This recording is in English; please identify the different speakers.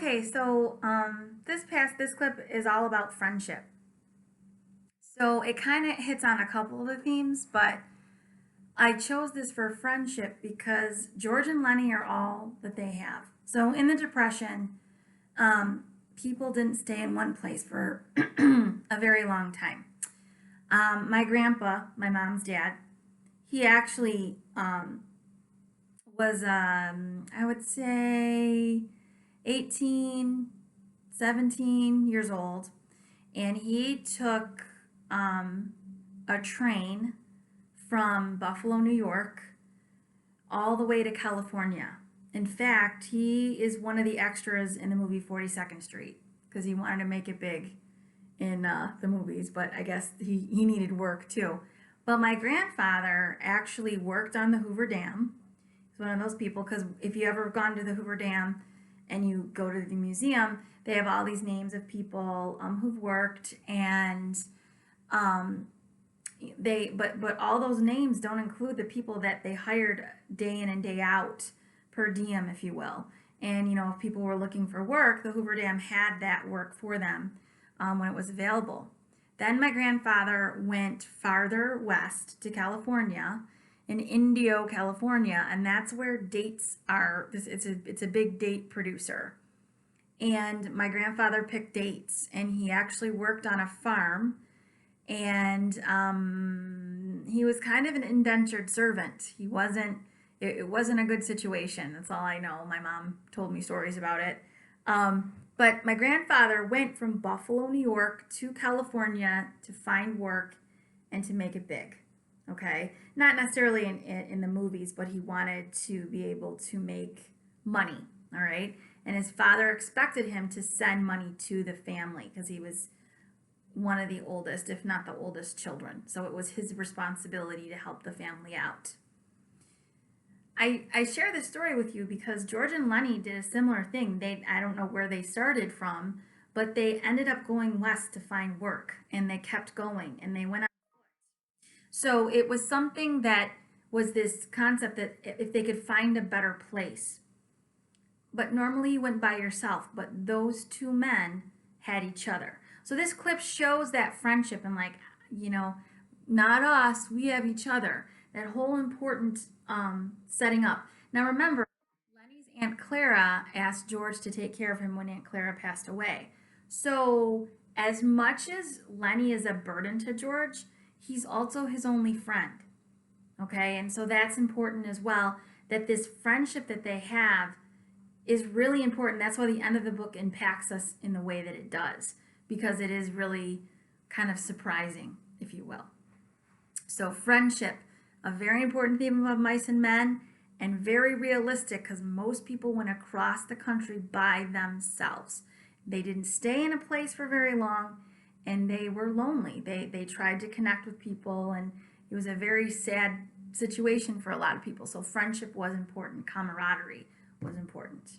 Speaker 1: Okay, so this clip is all about friendship. So it kind of hits on a couple of the themes, but I chose this for friendship because George and Lenny are all that they have. So in the Depression, um, people didn't stay in one place for a very long time. My grandpa, my mom's dad, he actually was, I would say, 18, 17 years old, and he took um, a train from Buffalo, New York, all the way to California. In fact, he is one of the extras in the movie 42nd Street because he wanted to make it big in the movies, but I guess he needed work too. But my grandfather actually worked on the Hoover Dam. He's one of those people because if you ever gone to the Hoover Dam and you go to the museum, they have all these names of people who've worked, and um, but all those names don't include the people that they hired day in and day out, per diem, if you will. And if people were looking for work, the Hoover Dam had that work for them when it was available. Then my grandfather went farther west to California, in Indio, California, and that's where dates are. It's a big date producer. And my grandfather picked dates, and he actually worked on a farm, and he was kind of an indentured servant. He wasn't. It wasn't a good situation. That's all I know. My mom told me stories about it. But my grandfather went from Buffalo, New York to California to find work and to make it big. Okay, not necessarily in the movies, but he wanted to be able to make money. All right, and his father expected him to send money to the family because he was one of the oldest, if not the oldest children. So it was his responsibility to help the family out. I share this story with you because George and Lenny did a similar thing. I don't know where they started from, but they ended up going west to find work, and they kept going, and they went on. So it was something that was this concept that if they could find a better place. But normally you went by yourself, but those two men had each other. So this clip shows that friendship and, like, not us, we have each other. That whole important setting up. Now remember, Lenny's Aunt Clara asked George to take care of him when Aunt Clara passed away. So as much as Lenny is a burden to George, he's also his only friend. Okay, and so that's important as well, that this friendship that they have is really important. That's why the end of the book impacts us in the way that it does, because it is really kind of surprising, if you will. So friendship, a very important theme of Mice and Men, and very realistic because most people went across the country by themselves. They didn't stay in a place for very long, and they were lonely. They tried to connect with people, and it was a very sad situation for a lot of people. So friendship was important, camaraderie was important.